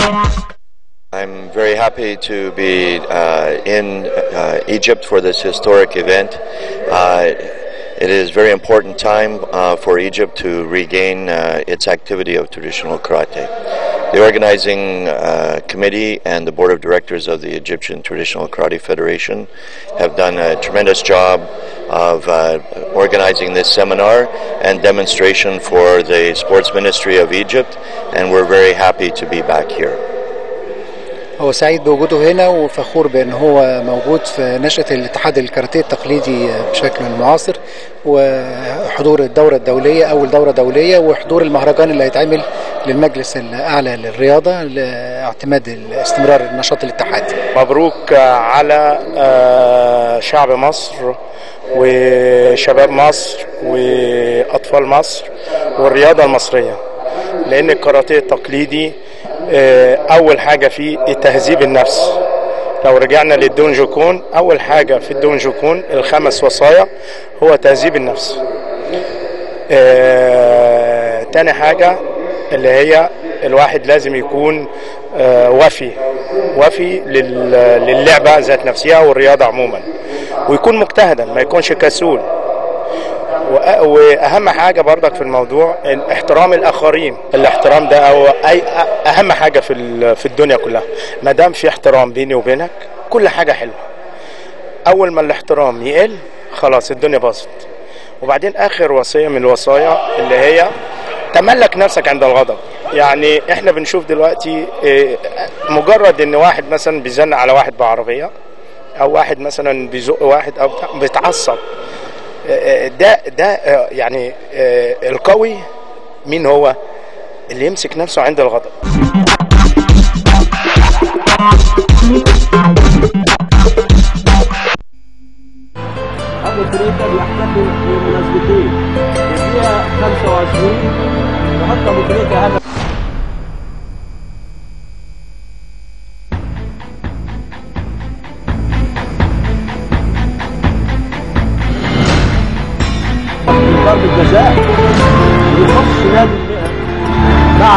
I'm very happy to be in Egypt for this historic event. It is a very important time for Egypt to regain its activity of traditional karate. The organizing committee and the board of directors of the Egyptian Traditional Karate Federation have done a tremendous job of organizing this seminar and demonstration for the Sports Ministry of Egypt, and we're very happy to be back here. هو سعيد بوجوده هنا وفخور بأن هو موجود في نشأة الاتحاد الكاراتيه التقليدي بشكل معاصر، وحضور الدورة الدولية أول دورة دولية، وحضور المهرجان اللي هيتعمل للمجلس الأعلى للرياضة لاعتماد استمرار نشاط الاتحاد. مبروك على شعب مصر وشباب مصر وأطفال مصر والرياضة المصرية، لأن الكاراتيه التقليدي أول حاجة فيه تهذيب النفس. لو رجعنا للدونجوكون، أول حاجة في الدونجوكون الخمس وصايا هو تهذيب النفس. تاني حاجة اللي هي الواحد لازم يكون وفي للعبة ذات نفسها والرياضة عموما، ويكون مجتهدا ما يكونش كسول. واهم حاجه برضك في الموضوع احترام الاخرين. الاحترام ده اهم حاجه في الدنيا كلها. ما دام في احترام بيني وبينك كل حاجه حلوه. اول ما الاحترام يقل خلاص الدنيا باظت. وبعدين اخر وصيه من الوصايا اللي هي تملك نفسك عند الغضب. يعني احنا بنشوف دلوقتي مجرد ان واحد مثلا بيزنق على واحد بعربيه، او واحد مثلا بيزق واحد او بيتعصب، ده يعني القوي مين هو؟ اللي يمسك نفسه عند الغضب. أبو تريكة بيحتفل بمناسبتين، فيها 25 وحتى أبو تريكة هذا ضربة جزاء يخص نادي المئة مع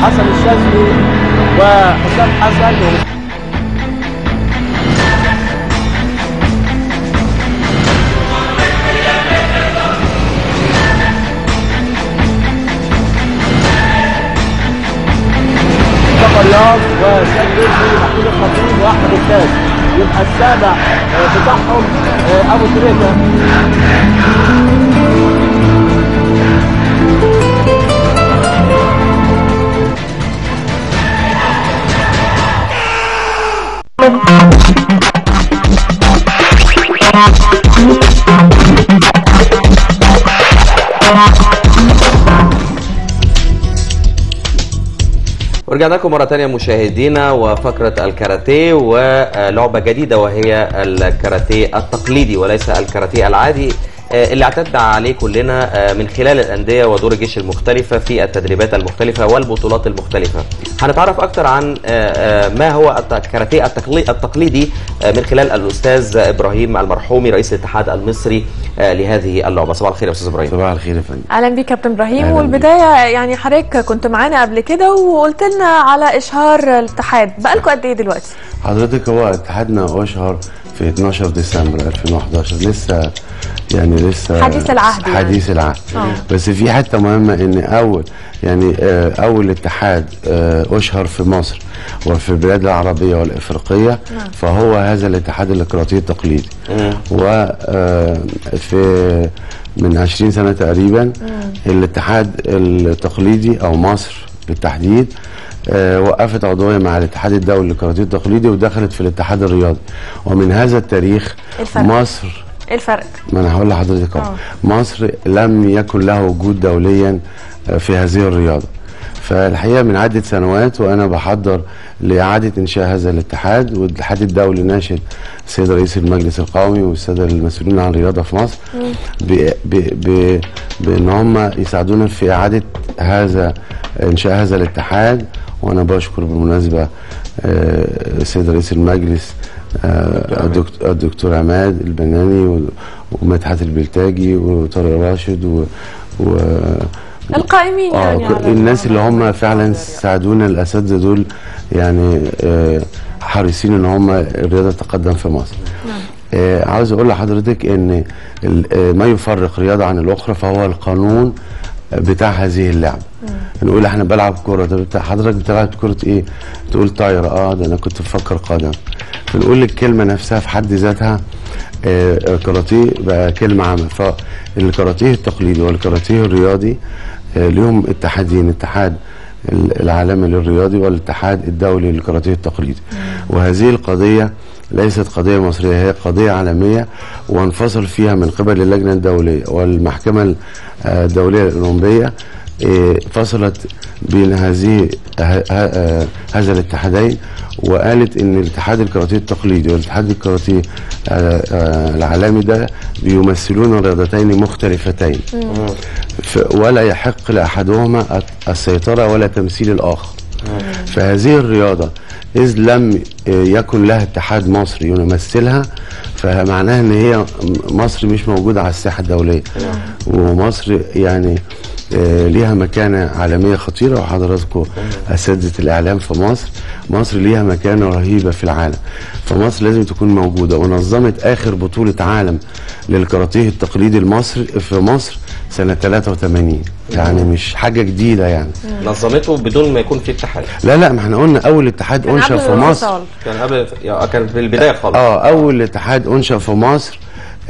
حسن الشاذلي وحسام حسن. مصطفى رياض وسيد رشدي ومحمود الخطيب واحمد التاج، يبقى السابع بتاعهم ابو تريكة. ورجعنا لكم مرة تانية مشاهدينا وفقرة الكاراتيه ولعبة جديدة وهي الكاراتيه التقليدي وليس الكاراتيه العادي اللي اعتدنا عليه كلنا من خلال الأندية ودور الجيش المختلفة في التدريبات المختلفة والبطولات المختلفة. هنتعرف أكتر عن ما هو الكاراتيه التقليدي من خلال الأستاذ إبراهيم المرحومي رئيس الاتحاد المصري لهذه اللعبة. صباح الخير يا أستاذ إبراهيم. صباح الخير يا فندم. أهلا بك كابتن إبراهيم. والبداية يعني حضرتك كنت معانا قبل كده وقلت لنا على إشهار الاتحاد، بقالكم قد إيه دلوقتي؟ حضرتك هو اتحادنا أشهر في 12 ديسمبر 2011، لسه حديث العهد حديث العهد. بس في حته مهمه ان اول اتحاد اشهر في مصر وفي البلاد العربيه والافريقيه فهو هذا الاتحاد الكاراتيه التقليدي. وفي من 20 سنه تقريبا الاتحاد التقليدي او مصر بالتحديد وقفت عضويه مع الاتحاد الدولي للكاراتيه التقليدي ودخلت في الاتحاد الرياضي. ومن هذا التاريخ مصر ايه الفرق؟ ما انا هقول لحضرتك اهو. مصر لم يكن له وجود دوليا في هذه الرياضه. فالحقيقه من عده سنوات وانا بحضر لاعاده انشاء هذا الاتحاد، والاتحاد الدولي ناشد السيد رئيس المجلس القومي والساده المسؤولين عن الرياضه في مصر بان هم يساعدونا في اعاده انشاء هذا الاتحاد. وانا بشكر بالمناسبه السيد رئيس المجلس الدكتور عماد البناني ومدحت البلتاجي وطارق راشد القائمين يعني الناس اللي هم فعلا ساعدونا، الاساتذه دول يعني حريصين ان هم الرياضه تتقدم في مصر. عاوز اقول لحضرتك ان ما يفرق رياضه عن الاخرى فهو القانون بتاع هذه اللعبه. نقول احنا بلعب كوره، طب حضرتك بتلعب كوره ايه؟ تقول طايره. ده انا كنت بفكر قدم. فنقول الكلمه نفسها في حد ذاتها كاراتيه بقى كلمه عامه. فالكاراتيه التقليدي والكاراتيه الرياضي لهم اتحادين، اتحاد العالمي للرياضي والاتحاد الدولي للكاراتيه التقليدي. وهذه القضيه ليست قضيه مصريه، هي قضيه عالميه، وانفصل فيها من قبل اللجنه الدوليه والمحكمه الدوليه الاولمبيه، فصلت بين هذا الاتحادين، وقالت ان الاتحاد الكاراتيه التقليدي والاتحاد الكاراتيه العالمي ده بيمثلون رياضتين مختلفتين، ولا يحق لاحدهما السيطره ولا تمثيل الاخر. فهذه الرياضه إذ لم يكن لها اتحاد مصري يمثلها، فمعناها ان هي مصر مش موجوده على الساحه الدوليه. ومصر يعني ليها مكانه عالميه خطيره، وحضراتكم اساتذه الاعلام في مصر ليها مكانه رهيبه في العالم، فمصر لازم تكون موجوده. ونظمت اخر بطوله عالم للكاراتيه التقليدي المصري في مصر سنه 83، يعني مش حاجه جديده يعني. نظمته بدون ما يكون في اتحاد؟ لا ما احنا قلنا اول اتحاد انشا في مصر كان قبل، كان في البدايه خالص. اول اتحاد انشا في مصر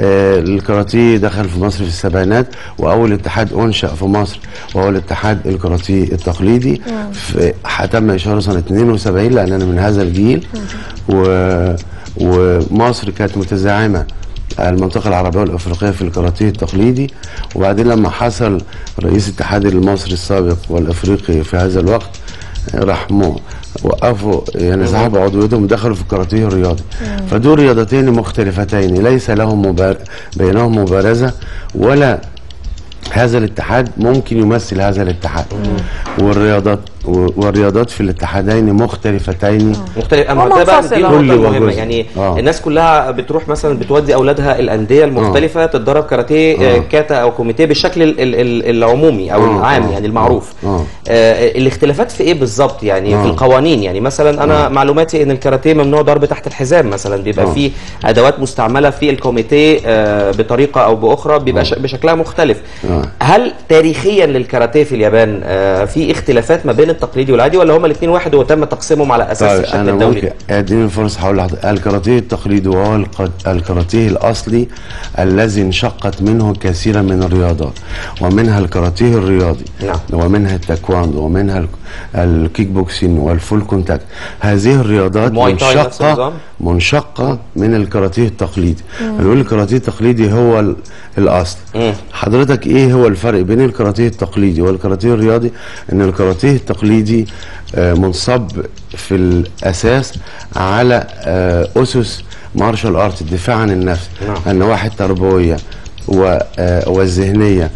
الكاراتيه دخل في مصر في السبعينات، واول اتحاد انشا في مصر وهو الاتحاد الكاراتيه التقليدي تم اشهاره سنه 72 لان انا من هذا الجيل. ومصر كانت متزعمه المنطقه العربيه والافريقيه في الكاراتيه التقليدي، وبعدين لما حصل رئيس الاتحاد المصري السابق والافريقي في هذا الوقت راح وقفوا يعني سحبوا عضويتهم ودخلوا في الكاراتيه الرياضي. فدول رياضتين مختلفتين ليس لهم بينهم مبارزه، ولا هذا الاتحاد ممكن يمثل هذا الاتحاد. والرياضات في الاتحادين مختلفتين. اما ده بقى دي مهمه يعني. الناس كلها بتروح مثلا بتودي اولادها الانديه المختلفه تتدرب كاراتيه كاتا او كوميتيه بالشكل العمومي او العام يعني المعروف. الاختلافات في ايه بالظبط يعني؟ في القوانين يعني. مثلا انا معلوماتي ان الكاراتيه ممنوع ضرب تحت الحزام مثلا، بيبقى فيه ادوات مستعمله في الكوميتيه بطريقه او باخرى بيبقى بشكلها مختلف. هل تاريخيا للكاراتيه في اليابان في اختلافات ما بين التقليدي والعادي، ولا هما الاثنين واحد وتم تقسيمهم على اساس الشكل الدولي؟ ممكن اديني الفرصه هقول لحضرتك. الكاراتيه التقليدي وهو الكاراتيه الاصلي الذي انشقت منه كثيرا من الرياضات، ومنها الكاراتيه الرياضي ومنها التايكواندو ومنها الكيك بوكسين والفول كونتاكت. هذه الرياضات منشقه من الكاراتيه التقليدي. نقول الكاراتيه التقليدي هو الاصل. حضرتك ايه هو الفرق بين الكاراتيه التقليدي والكاراتيه الرياضي؟ ان الكاراتيه التقليدي منصب في الاساس على اسس مارشال ارت، الدفاع عن النفس، النواحي التربويه والذهنيه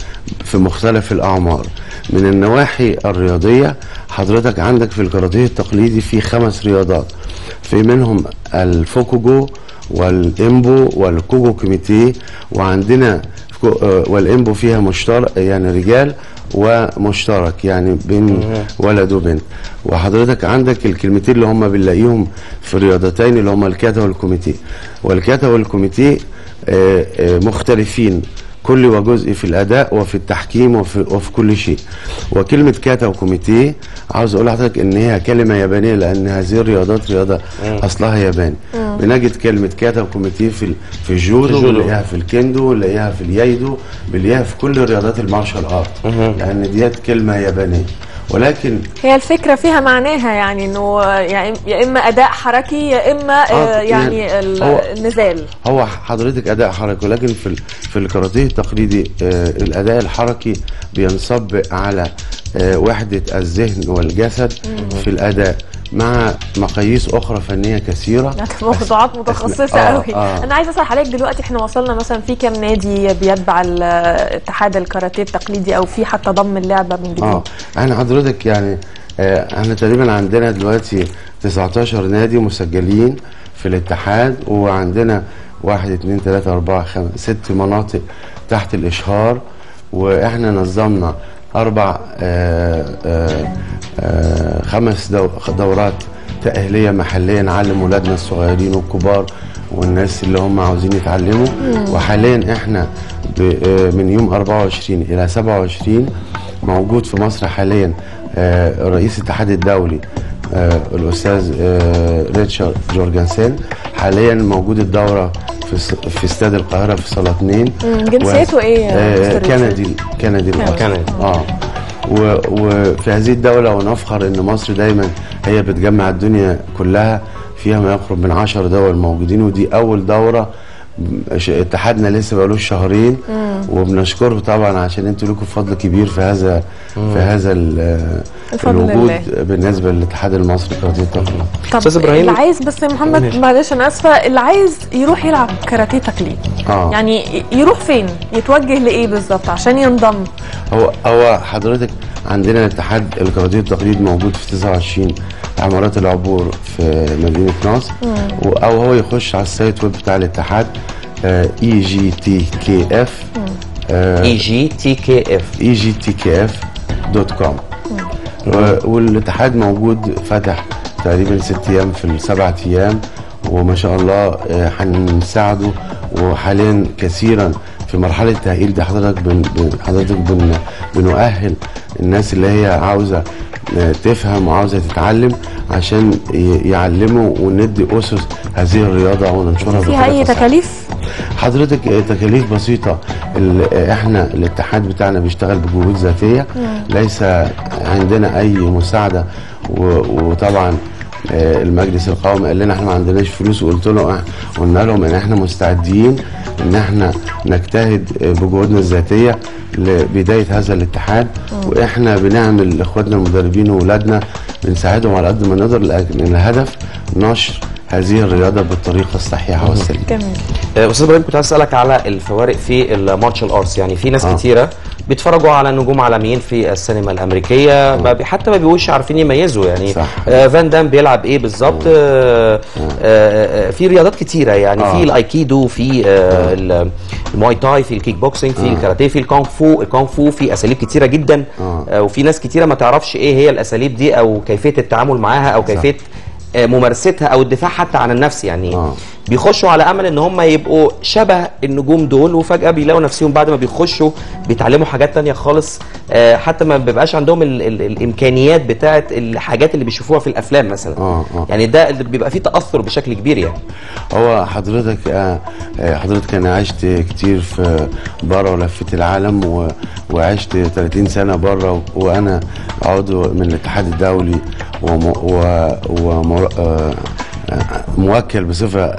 في مختلف الاعمار. من النواحي الرياضيه حضرتك عندك في الكاراتيه التقليدي في 5 رياضات، في منهم الفوكوجو والامبو والكوجو كوميتيه، وعندنا والامبو فيها مشترك يعني رجال ومشترك يعني بين ولد وبنت. وحضرتك عندك الكلمتين اللي هم بنلاقيهم في الرياضتين اللي هم الكاتا والكوميتيه. والكاتا والكوميتيه مختلفين كل وجزء في الاداء وفي التحكيم وفي كل شيء. وكلمه كاتا وكوميتيه عاوز اقول لحضرتك ان هي كلمه يابانيه، لان هذه الرياضات رياضه اصلها ياباني. بنجد كلمه كاتا وكوميتيه في الجودو، بنلاقيها في الكيندو، بنلاقيها في اليايدو، بنلاقيها في كل رياضات المارشال ارت، لان ديت كلمه يابانيه. ولكن هي الفكره فيها معناها يعني انه يا اما اداء حركي يا اما يعني النزال. هو حضرتك اداء حركي، ولكن في الكاراتيه التقليدي الاداء الحركي بينصب على وحده الذهن والجسد في الاداء مع مقاييس اخرى فنيه كثيره، موضوعات متخصصه قوي. انا عايزه اسال حضرتك دلوقتي احنا وصلنا مثلا في كام نادي بيتبع الاتحاد الكاراتيه التقليدي، او في حتى ضم اللعبه من جديد؟ احنا حضرتك يعني احنا تقريبا عندنا دلوقتي 19 نادي مسجلين في الاتحاد، وعندنا 1 2 3 4 5 6 مناطق تحت الاشهار. واحنا نظمنا 5 دورات تأهيلية محلية نعلم ولادنا الصغيرين والكبار والناس اللي هم عاوزين يتعلموا. وحاليا احنا من يوم 24 إلى 27 موجود في مصر حاليا رئيس الاتحاد الدولي الأستاذ ريتشارد جورجنسن. حاليا موجود الدورة في استاد القاهرة في صالة 2. جنسيته ايه؟ كندي وفي هذه الدولة ونفخر ان مصر دايما هي بتجمع الدنيا كلها، فيها ما يقرب من 10 دول موجودين، ودي اول دورة. اتحادنا لسه بقالوش شهرين، وبنشكره طبعا عشان انتوا لكم فضل كبير في هذا الوجود بالنسبه للاتحاد المصري لكاراتيه التقليدي. طب اللي عايز بس يا محمد معلش انا اسفه، اللي عايز يروح يلعب كاراتيه تقليدي يعني يروح فين؟ يتوجه لايه بالظبط عشان ينضم؟ هو حضرتك عندنا الاتحاد الكاراتيه التقليدي موجود في 29 عمارات العبور في مدينه نصر، او هو يخش على السايت ويب بتاع الاتحاد egtkf.com. والاتحاد موجود فتح تقريبا 6 ايام في 7 ايام، وما شاء الله هنساعده. وحاليا كثيرا في مرحله التاهيل دي حضرتك بنؤهل الناس اللي هي عاوزه تفهم وعاوزه تتعلم عشان يعلموا وندي اسس هذه الرياضه وننشرها. فيها اي تكاليف؟ حضرتك تكاليف بسيطه. احنا الاتحاد بتاعنا بيشتغل بجهود ذاتيه، ليس عندنا اي مساعده. وطبعا المجلس القومي قال لنا احنا ما عندناش فلوس، قلنا لهم ان احنا مستعدين ان احنا نجتهد بجهودنا الذاتيه لبدايه هذا الاتحاد. واحنا بنعمل لاخواتنا المدربين واولادنا بنساعدهم على قد ما نقدر، لان الهدف نشر هذه الرياضه بالطريقه الصحيحه والسليمه. جميل. استاذ ابراهيم، كنت عايز اسالك على الفوارق في المارشال ارتس. يعني في ناس كتيره بيتفرجوا على نجوم عالميين في السينما الامريكيه حتى ما بيبقوش عارفين يميزوا يعني فان دام بيلعب ايه بالظبط. في رياضات كتيره يعني في الايكيدو، في المواي تاي، في الكيك بوكسينج، في الكاراتيه، في الكونغ فو في اساليب كتيره جدا. وفي ناس كتيره ما تعرفش ايه هي الاساليب دي او كيفيه التعامل معاها او كيفيه ممارستها او الدفاع حتى عن النفس. يعني بيخشوا على امل ان هم يبقوا شبه النجوم دول، وفجاه بيلاقوا نفسهم بعد ما بيخشوا بيتعلموا حاجات تانية خالص، حتى ما بيبقاش عندهم الامكانيات بتاعه الحاجات اللي بيشوفوها في الافلام مثلا. يعني ده اللي بيبقى فيه تاثر بشكل كبير. يعني هو حضرتك انا عشت كتير في بره ولفيت العالم وعشت 30 سنه بره، وانا عضو من الاتحاد الدولي موكل بصفه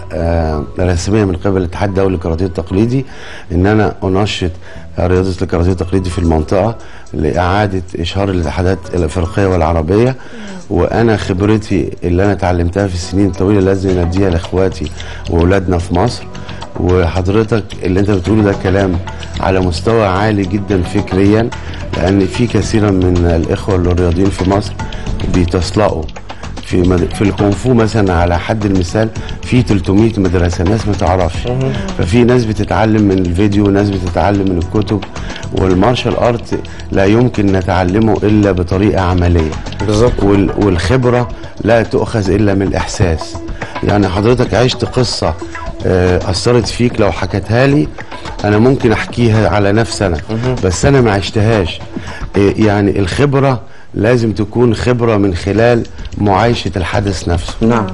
رسميه من قبل الاتحاد الدولي للكاراتيه التقليدي ان انا انشط رياضه الكاراتيه التقليدي في المنطقه لاعاده اشهار الاتحادات الافريقيه والعربيه. وانا خبرتي اللي انا اتعلمتها في السنين الطويله لازم نديها لاخواتي واولادنا في مصر. وحضرتك اللي انت بتقوله ده كلام على مستوى عالي جدا فكريا، لان في كثيرا من الاخوه الرياضيين في مصر بيتسلقوا في الكونفو مثلا. على حد المثال في 300 مدرسه، ناس ما تعرفش. ففي ناس بتتعلم من الفيديو وناس بتتعلم من الكتب، والمارشال ارت لا يمكن نتعلمه الا بطريقه عمليه بالظبط. والخبره لا تؤخذ الا من الاحساس. يعني حضرتك عشت قصه اثرت فيك، لو حكتها لي انا ممكن احكيها على نفسي انا، بس انا ما عشتهاش. يعني الخبره لازم تكون خبرة من خلال معايشة الحدث نفسه. نعم.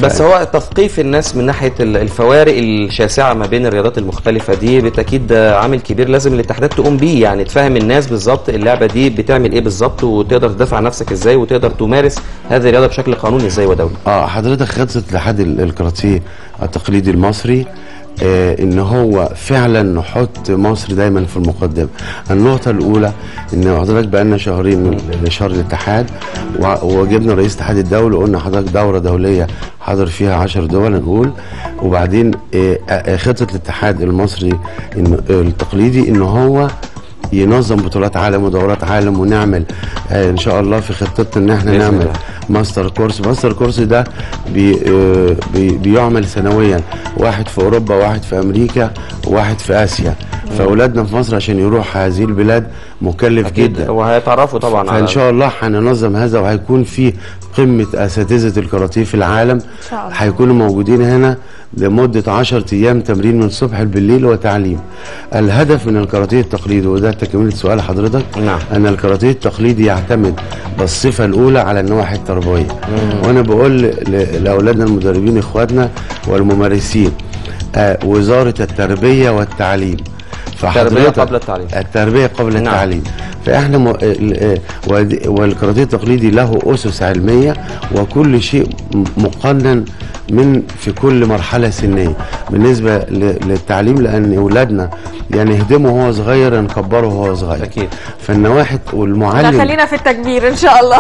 بس هو تثقيف الناس من ناحية الفوارق الشاسعة ما بين الرياضات المختلفة دي بالتأكيد عامل كبير لازم الاتحادات تقوم بيه. يعني تفهم الناس بالظبط اللعبة دي بتعمل ايه بالظبط، وتقدر تدافع عن نفسك ازاي، وتقدر تمارس هذه الرياضة بشكل قانوني ازاي ودولي. حضرتك خطة الاتحاد الكاراتيه التقليدي المصري ان هو فعلا نحط مصر دايما في المقدمه. النقطه الاولى ان حضرتك بقى لنا شهرين من شهر الاتحاد، وجبنا رئيس الاتحاد الدولي وقلنا حضرتك دوره دوليه حضر فيها 10 دول نقول. وبعدين خطه الاتحاد المصري التقليدي ان هو ينظم بطولات عالم ودورات عالم، ونعمل ان شاء الله في خطتنا ان احنا نعمل ماستر كورس ده بيعمل سنويا، واحد في اوروبا، واحد في امريكا، وواحد في اسيا. فاولادنا في مصر عشان يروح هذه البلاد مكلف جدا، وهيتعرفوا طبعا فان شاء الله هننظم هذا، وهيكون في قمه اساتذه الكاراتيه في العالم هيكونوا موجودين هنا لمده 10 ايام تمرين من الصبح بالليل وتعليم. الهدف من الكاراتيه التقليدي، وده تكمله سؤال حضرتك، ان الكاراتيه التقليدي يعتمد بالصفه الاولى على النواحي التربويه. وانا بقول لاولادنا المدربين اخواتنا والممارسين، وزاره التربيه والتعليم، التربيه قبل التعليم، التربيه قبل التعليم. فاحنا والكاراتيه التقليدي له اسس علميه، وكل شيء مقنن في كل مرحله سنيه. بالنسبه للتعليم، لان اولادنا يعني نهدمه وهو صغير نكبره وهو صغير اكيد. فالنواحي والمعلم، خلينا في التكبير ان شاء الله.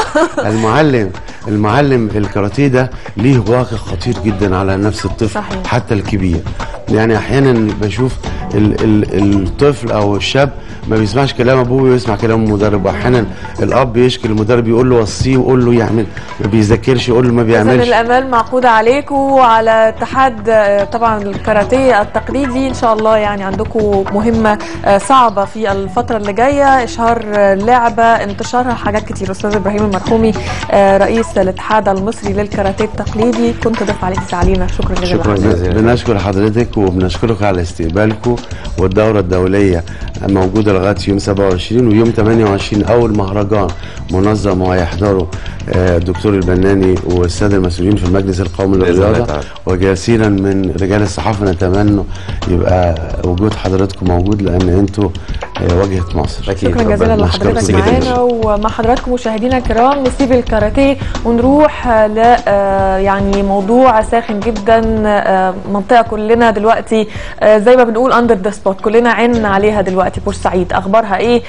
المعلم الكاراتيه ده ليه واقع خطير جدا على نفس الطفل. صحيح. حتى الكبير. يعني احيانا بشوف الطفل او الشاب ما بيسمعش كلام ابوه ويسمع كلام المدرب، واحيانا الاب يشكي المدرب يقول له وصيه ويقول له يعمل، ما بيذاكرش يقول له ما بيعملش. الامال معقوده عليكم وعلى اتحاد طبعا الكاراتيه التقليدي. ان شاء الله يعني عندكم مهمه صعبه في الفتره اللي جايه، اشهار اللعبه، انتشارها، حاجات كتير. استاذ ابراهيم المرحومي رئيس الاتحاد المصري للكاراتيه التقليدي، كنت ضيف عليك علينا. شكرا جزيلا. شكرا جزيلا. بنشكر حضرتك وبنشكرك على استقبالكم. والدوره الدوليه موجوده لغايه يوم 27، ويوم 28 اول مهرجان منظم وهيحضره الدكتور البناني والساده المسؤولين في المجلس القومي للرياضه، وجسيرا من رجال الصحافه نتمنى يبقى وجود حضراتكم موجود، لان انتوا واجهه مصر. شكرا جزيلا لحضرتك معانا ومع حضراتكم مشاهدينا الكرام. نسيب الكاراتيه ونروح ل يعني موضوع ساخن جدا، منطقه كلنا دلوقتي زي ما بنقول اندر ذا سبوت، كلنا عيننا عليها دلوقتي. بورسعيد اخبارها ايه؟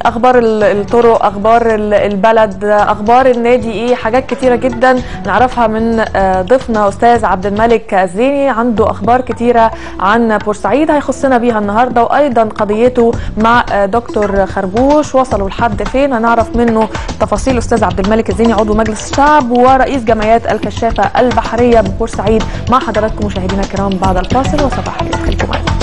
اخبار الطرق، اخبار البلد، اخبار النادي ايه؟ حاجات كتيره جدا نعرفها من ضيفنا استاذ عبد الملك الزيني، عنده اخبار كتيره عن بورسعيد هيخصنا بيها النهارده، وايضا قضيته مع دكتور خربوش وصلوا لحد فين، هنعرف منه تفاصيل. استاذ عبد الملك الزيني عضو مجلس الشعب ورئيس جمعيات الكشافه البحريه ببورسعيد مع حضراتكم مشاهدينا الكرام بعد الفاصل. وصباح الخير، خليكم معانا.